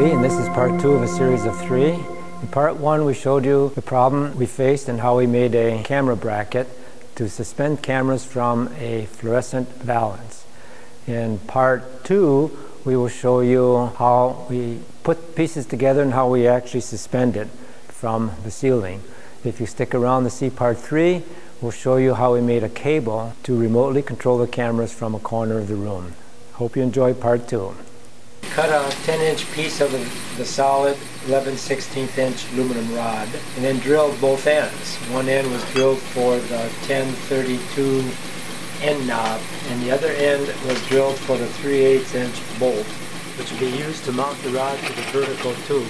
3, and this is part 2 of a series of 3. In part 1 we showed you the problem we faced and how we made a camera bracket to suspend cameras from a fluorescent valance. In part 2 we will show you how we put pieces together and how we actually suspend it from the ceiling. If you stick around to see part 3, we'll show you how we made a cable to remotely control the cameras from a corner of the room. Hope you enjoy part 2. Cut a 10-inch piece of the solid 11/16" aluminum rod and then drilled both ends. One end was drilled for the 1032 end knob and the other end was drilled for the 3/8" bolt, which will be used to mount the rod to the vertical tube.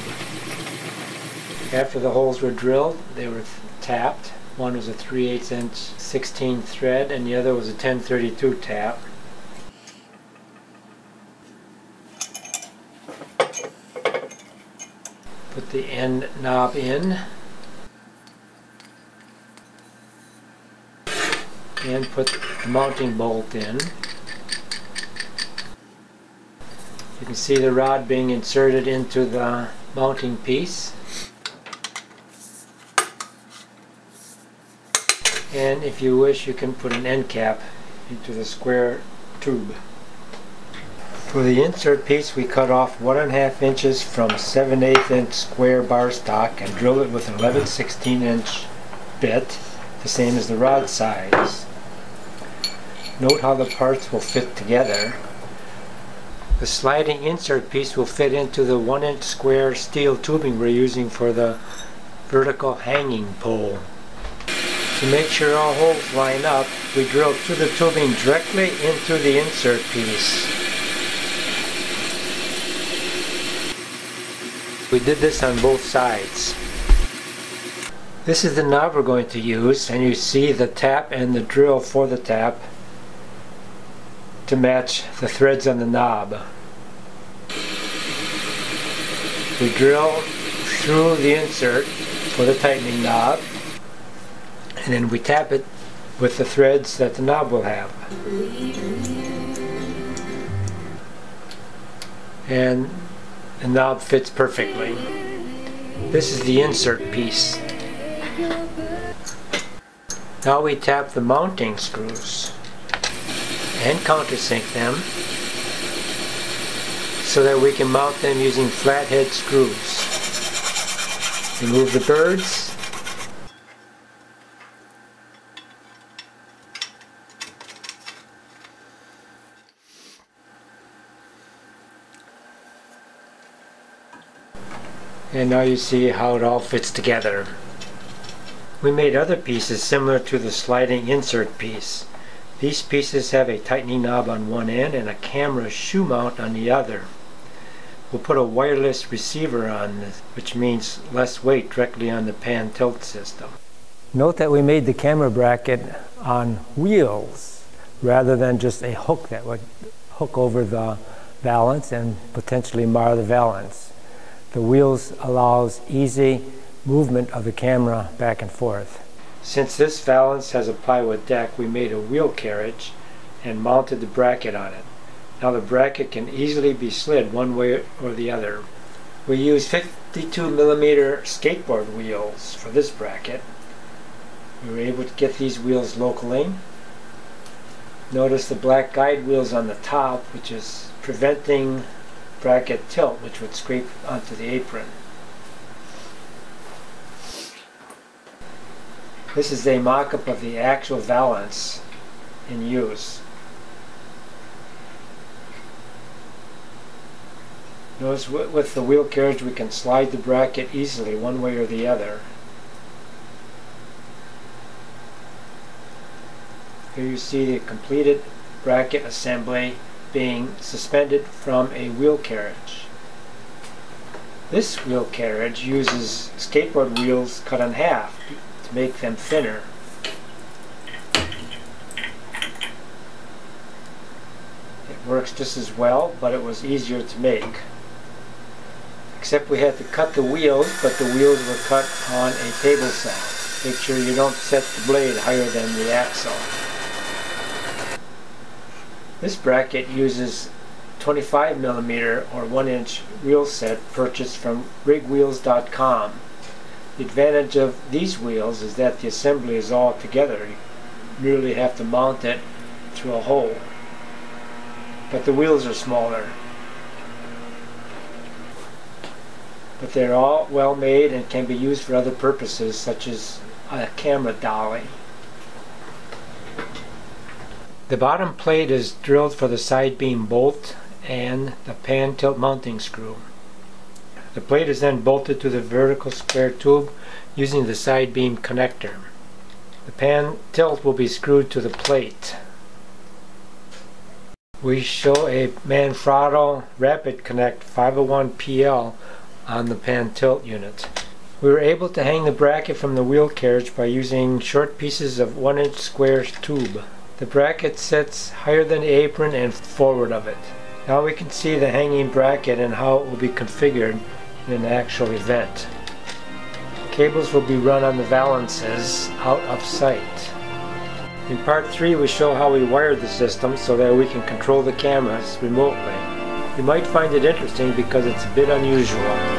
After the holes were drilled, they were tapped. One was a 3/8" 16 thread and the other was a 1032 tap. Put the end knob in and put the mounting bolt in. You can see the rod being inserted into the mounting piece. And if you wish, you can put an end cap into the square tube. For the insert piece, we cut off 1.5 inches from 7/8" square bar stock and drilled it with an 11/16" bit, the same as the rod size. Note how the parts will fit together. The sliding insert piece will fit into the 1-inch square steel tubing we're using for the vertical hanging pole. To make sure all holes line up, we drill through the tubing directly into the insert piece. We did this on both sides. This is the knob we're going to use, and you see the tap and the drill for the tap to match the threads on the knob. We drill through the insert for the tightening knob, and then we tap it with the threads that the knob will have. And the knob fits perfectly. This is the insert piece. Now we tap the mounting screws and countersink them so that we can mount them using flathead screws. Remove the birds. And now you see how it all fits together. We made other pieces similar to the sliding insert piece. These pieces have a tightening knob on one end and a camera shoe mount on the other. We'll put a wireless receiver on this, which means less weight directly on the pan tilt system. Note that we made the camera bracket on wheels rather than just a hook that would hook over the valance and potentially mar the valance. The wheels allows easy movement of the camera back and forth. Since this valance has a plywood deck, we made a wheel carriage and mounted the bracket on it. Now the bracket can easily be slid one way or the other. We used 52mm skateboard wheels for this bracket. We were able to get these wheels locally. Notice the black guide wheels on the top, which is preventing bracket tilt, which would scrape onto the apron. This is a mock-up of the actual valance in use. Notice with the wheel carriage we can slide the bracket easily one way or the other. Here you see the completed bracket assembly being suspended from a wheel carriage. This wheel carriage uses skateboard wheels cut in half to make them thinner. It works just as well, but it was easier to make. Except we had to cut the wheels, but the wheels were cut on a table saw. Make sure you don't set the blade higher than the axle. This bracket uses 25mm or 1-inch wheel set purchased from rigwheels.com. The advantage of these wheels is that the assembly is all together. You merely have to mount it through a hole. But the wheels are smaller. But they're all well made and can be used for other purposes, such as a camera dolly. The bottom plate is drilled for the side beam bolt and the pan tilt mounting screw. The plate is then bolted to the vertical square tube using the side beam connector. The pan tilt will be screwed to the plate. We show a Manfrotto Rapid Connect 501 PL on the pan tilt unit. We were able to hang the bracket from the wheel carriage by using short pieces of 1-inch square tube. The bracket sits higher than the apron and forward of it. Now we can see the hanging bracket and how it will be configured in an actual event. Cables will be run on the valances out of sight. In part 3 we show how we wired the system so that we can control the cameras remotely. You might find it interesting because it's a bit unusual.